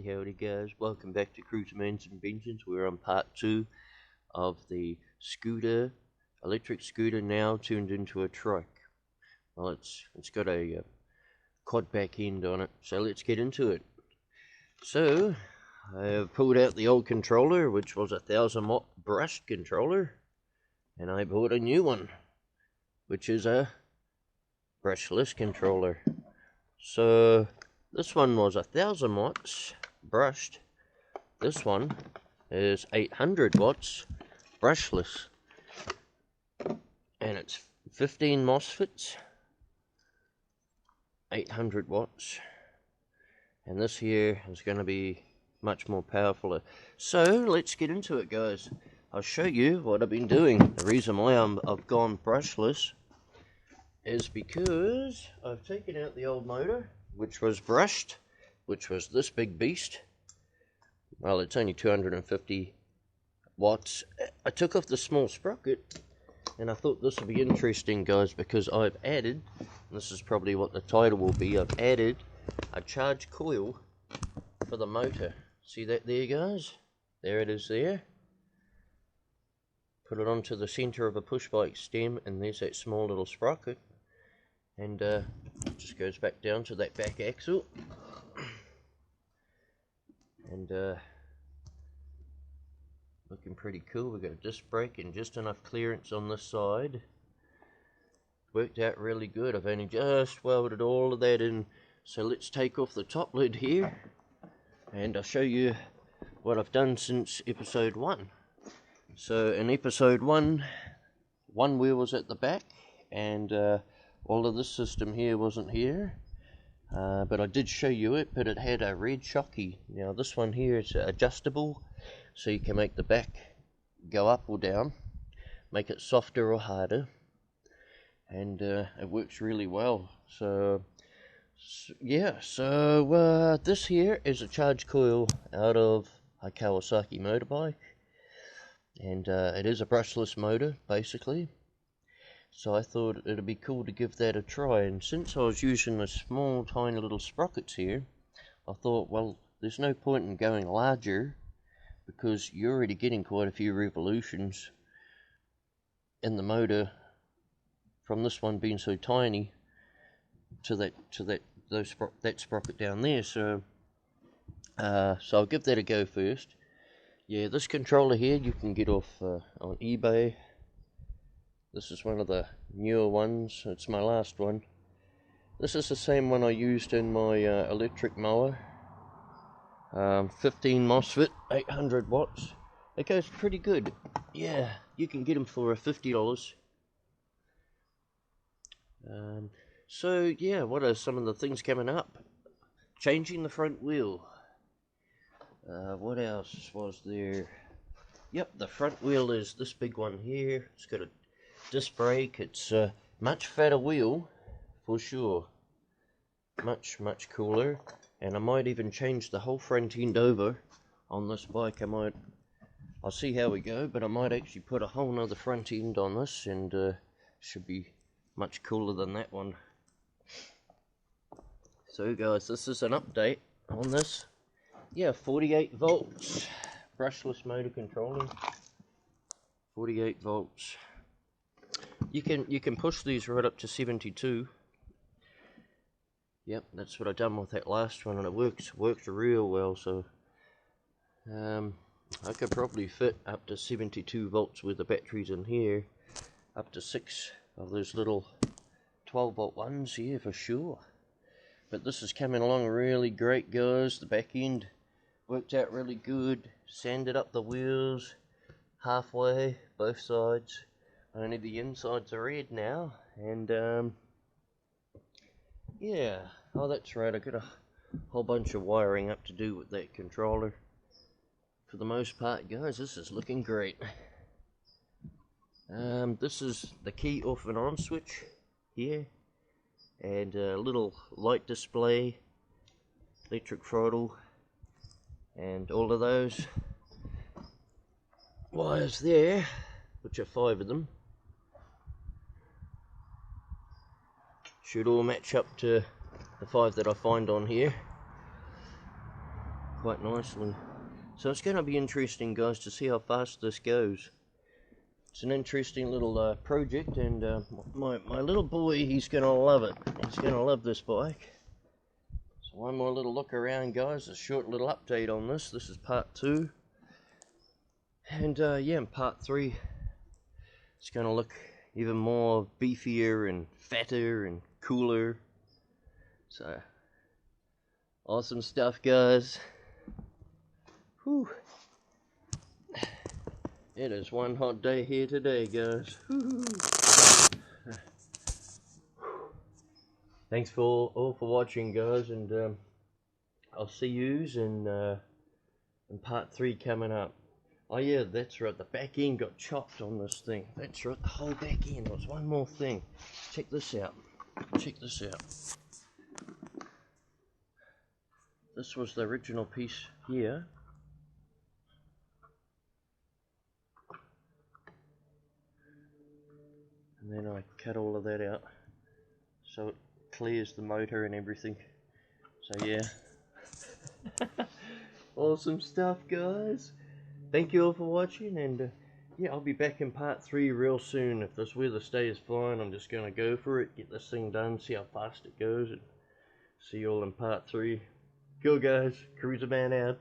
Howdy guys, welcome back to Cruiserman's Inventions. We're on part 2 of the scooter, electric scooter now turned into a trike. Well, it's got a quad back end on it, so let's get into it. So, I have pulled out the old controller, which was a 1000-watt brushed controller, and I bought a new one, which is a brushless controller. So, this one was 1000 watts brushed. This one is 800 watts brushless. And it's 15 MOSFETs, 800 watts. And this here is going to be much more powerful. So let's get into it, guys. I'll show you what I've been doing. The reason why I've gone brushless is because I've taken out the old motor, which was brushed, which was this big beast. Well, it's only 250 watts. I took off the small sprocket, and I thought this would be interesting, guys, because I've added, and this is probably what the title will be, I've added a charge coil for the motor. See that there, guys? There it is there. Put it onto the center of a push bike stem, and there's that small little sprocket. And it just goes back down to that back axle, and looking pretty cool. We've got a disc brake and just enough clearance on this side. Worked out really good. I've only just welded all of that in. So let's take off the top lid here, and I'll show you what I've done since episode 1. So in episode 1, one wheel was at the back, and all of this system here wasn't here, but I did show you it, but it had a red shocky. Now this one here is adjustable, so you can make the back go up or down, make it softer or harder, and it works really well. So yeah, so this here is a charge coil out of a Kawasaki motorbike, and it is a brushless motor, basically. So I thought it'd be cool to give that a try, and since I was using the small tiny little sprockets here, I thought, well, there's no point in going larger, because you're already getting quite a few revolutions in the motor from this one being so tiny to that sprocket down there. So I'll give that a go first. Yeah, this controller here you can get off on eBay. This is one of the newer ones. It's my last one. This is the same one I used in my electric mower. 15 MOSFET, 800 watts. It goes pretty good. Yeah, you can get them for $50. So yeah, what are some of the things coming up? Changing the front wheel. What else was there? Yep, the front wheel is this big one here. It's got a disc brake. It's a much fatter wheel for sure, much cooler, and I might even change the whole front end over on this bike. I'll see how we go, but I might actually put a whole nother front end on this, and should be much cooler than that one. So guys, this is an update on this. Yeah, 48 volts brushless motor controller, 48 volts. You can push these right up to 72. Yep, that's what I done with that last one, and it works real well. So I could probably fit up to 72 volts with the batteries in here, up to 6 of those little 12-volt ones here for sure. But this is coming along really great, guys. The back end worked out really good. Sanded up the wheels halfway, both sides. Only the insides are red now, and yeah. Oh, that's right, I got a whole bunch of wiring up to do with that controller. For the most part, guys, this is looking great. This is the key off and on switch here, and a little light display, electric throttle, and all of those wires there, which are 5 of them. Should all match up to the 5 that I find on here. quite nicely. So it's going to be interesting, guys, to see how fast this goes. It's an interesting little project, and my little boy, he's going to love it. He's going to love this bike. So one more little look around, guys. A short little update on this. This is part 2. And yeah, in part 3, it's going to look even more beefier and fatter and cooler. So, awesome stuff, guys. Whew. It is one hot day here today, guys. Whew. Thanks all for watching, guys, and I'll see yous in part 3 coming up. Oh yeah, that's right, the back end got chopped on this thing. That's right, the whole back end. There's one more thing. Check this out. Check this out. This was the original piece here. And then I cut all of that out so it clears the motor and everything. So yeah. Awesome stuff, guys. Thank you all for watching, and yeah, I'll be back in part 3 real soon. If this weather stays fine, I'm just going to go for it, get this thing done, see how fast it goes, and see you all in part 3. Cool, guys. Cruiser Man out.